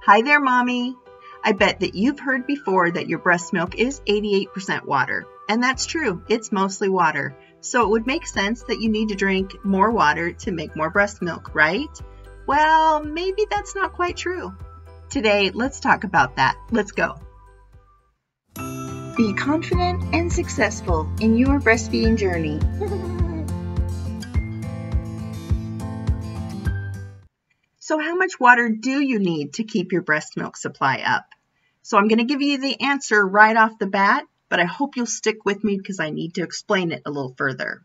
Hi there, Mommy. I bet that you've heard before that your breast milk is 88% water. And that's true, it's mostly water. So it would make sense that you need to drink more water to make more breast milk, right? Well, maybe that's not quite true. Today, let's talk about that. Let's go. Be confident and successful in your breastfeeding journey. So how much water do you need to keep your breast milk supply up? So I'm going to give you the answer right off the bat, but I hope you'll stick with me because I need to explain it a little further.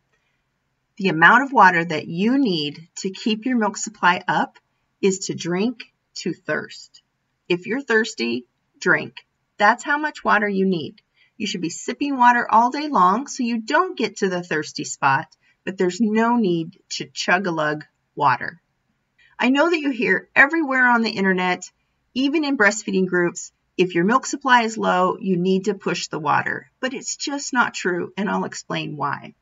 The amount of water that you need to keep your milk supply up is to drink to thirst. If you're thirsty, drink. That's how much water you need. You should be sipping water all day long so you don't get to the thirsty spot, but there's no need to chug-a-lug water. I know that you hear everywhere on the internet, even in breastfeeding groups, if your milk supply is low, you need to push the water. But it's just not true, and I'll explain why.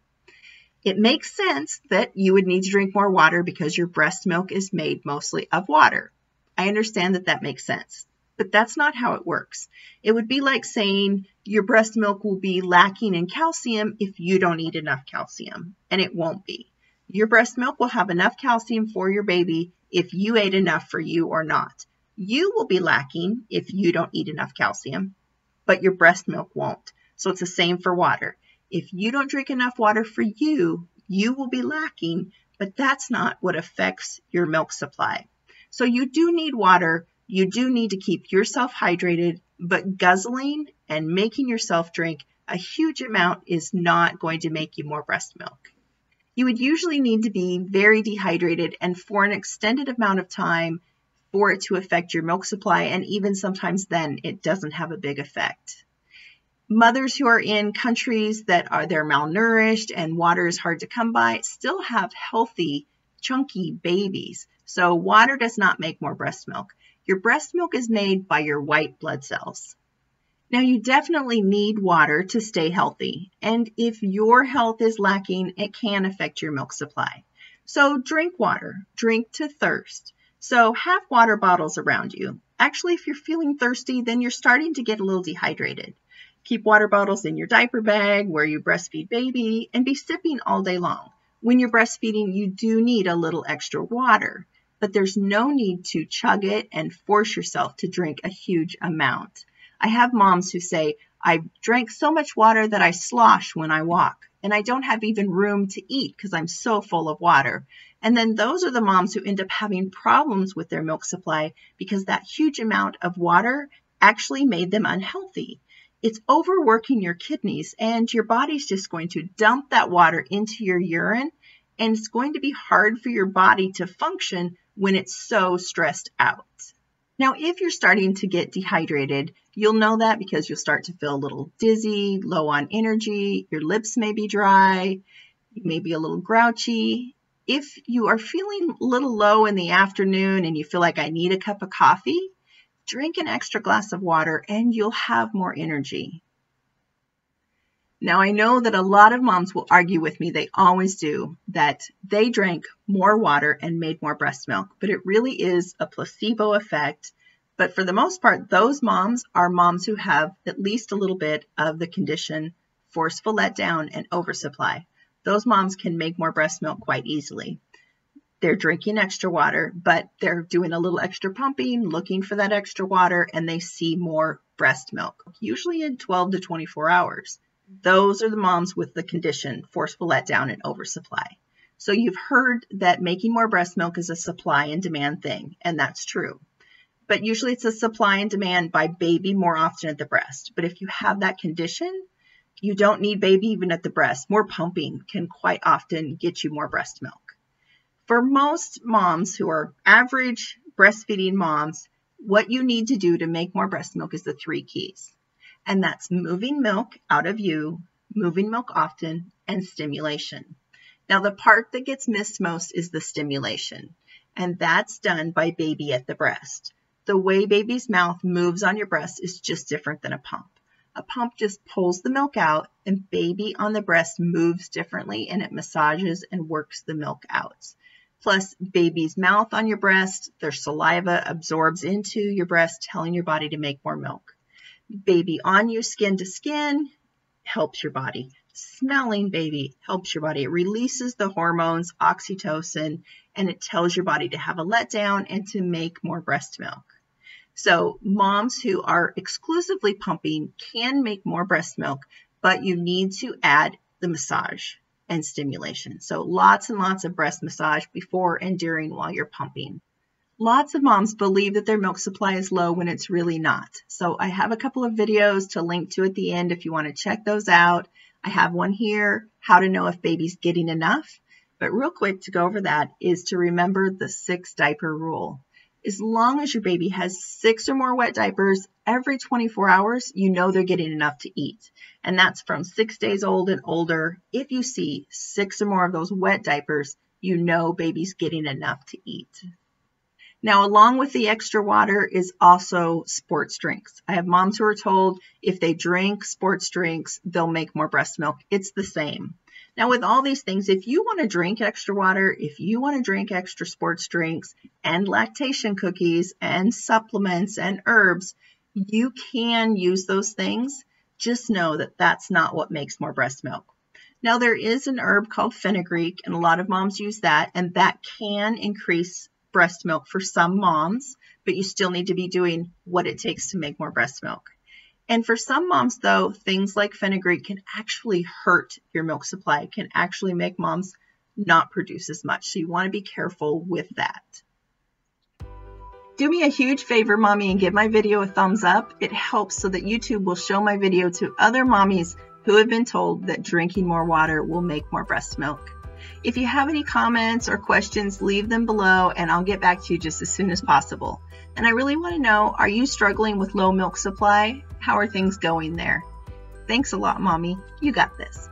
It makes sense that you would need to drink more water because your breast milk is made mostly of water. I understand that that makes sense, but that's not how it works. It would be like saying your breast milk will be lacking in calcium if you don't eat enough calcium, and it won't be. Your breast milk will have enough calcium for your baby if you ate enough for you or not. You will be lacking if you don't eat enough calcium, but your breast milk won't. So it's the same for water. If you don't drink enough water for you, you will be lacking, but that's not what affects your milk supply. So you do need water. You do need to keep yourself hydrated, but guzzling and making yourself drink a huge amount is not going to make you more breast milk. You would usually need to be very dehydrated and for an extended amount of time for it to affect your milk supply, and even sometimes then it doesn't have a big effect. Mothers who are in countries that they're malnourished and water is hard to come by still have healthy, chunky babies. So water does not make more breast milk. Your breast milk is made by your white blood cells. Now, you definitely need water to stay healthy, and if your health is lacking, it can affect your milk supply. So drink water, drink to thirst. So have water bottles around you. Actually, if you're feeling thirsty, then you're starting to get a little dehydrated. Keep water bottles in your diaper bag where you breastfeed baby, and be sipping all day long. When you're breastfeeding, you do need a little extra water, but there's no need to chug it and force yourself to drink a huge amount. I have moms who say, I drank so much water that I slosh when I walk, and I don't have even room to eat because I'm so full of water. And then those are the moms who end up having problems with their milk supply because that huge amount of water actually made them unhealthy. It's overworking your kidneys, and your body's just going to dump that water into your urine, and it's going to be hard for your body to function when it's so stressed out. Now, if you're starting to get dehydrated, you'll know that because you'll start to feel a little dizzy, low on energy, your lips may be dry, you may be a little grouchy. If you are feeling a little low in the afternoon and you feel like I need a cup of coffee, drink an extra glass of water and you'll have more energy. Now, I know that a lot of moms will argue with me, they always do, that they drank more water and made more breast milk, but it really is a placebo effect. But for the most part, those moms are moms who have at least a little bit of the condition forceful letdown and oversupply. Those moms can make more breast milk quite easily. They're drinking extra water, but they're doing a little extra pumping, looking for that extra water, and they see more breast milk, usually in 12 to 24 hours. Those are the moms with the condition, forceful letdown and oversupply. So you've heard that making more breast milk is a supply and demand thing, and that's true. But usually it's a supply and demand by baby more often at the breast. But if you have that condition, you don't need baby even at the breast. More pumping can quite often get you more breast milk. For most moms who are average breastfeeding moms, what you need to do to make more breast milk is the 3 keys. And that's moving milk out of you, moving milk often, and stimulation. Now, the part that gets missed most is the stimulation, and that's done by baby at the breast. The way baby's mouth moves on your breast is just different than a pump. A pump just pulls the milk out, and baby on the breast moves differently, and it massages and works the milk out. Plus, baby's mouth on your breast, their saliva absorbs into your breast, telling your body to make more milk. Baby on you, skin to skin, helps your body. Smelling baby helps your body. It releases the hormones, oxytocin, and it tells your body to have a letdown and to make more breast milk. So moms who are exclusively pumping can make more breast milk, but you need to add the massage and stimulation. So lots and lots of breast massage before and during while you're pumping. Lots of moms believe that their milk supply is low when it's really not. So I have a couple of videos to link to at the end if you want to check those out. I have one here, how to know if baby's getting enough. But real quick to go over that is to remember the 6 diaper rule. As long as your baby has 6 or more wet diapers every 24 hours, you know they're getting enough to eat. And that's from 6 days old and older. If you see 6 or more of those wet diapers, you know baby's getting enough to eat. Now, along with the extra water is also sports drinks. I have moms who are told if they drink sports drinks, they'll make more breast milk. It's the same. Now, with all these things, if you want to drink extra water, if you want to drink extra sports drinks and lactation cookies and supplements and herbs, you can use those things. Just know that that's not what makes more breast milk. Now, there is an herb called Fenugreek, and a lot of moms use that, and that can increase breast milk for some moms, but you still need to be doing what it takes to make more breast milk. And for some moms, though, things like Fenugreek can actually hurt your milk supply. It can actually make moms not produce as much. So you want to be careful with that. Do me a huge favor, mommy, and give my video a thumbs up. It helps so that YouTube will show my video to other mommies who have been told that drinking more water will make more breast milk. If you have any comments or questions, leave them below and I'll get back to you just as soon as possible. And I really want to know, are you struggling with low milk supply? How are things going there? Thanks a lot, Mommy. You got this.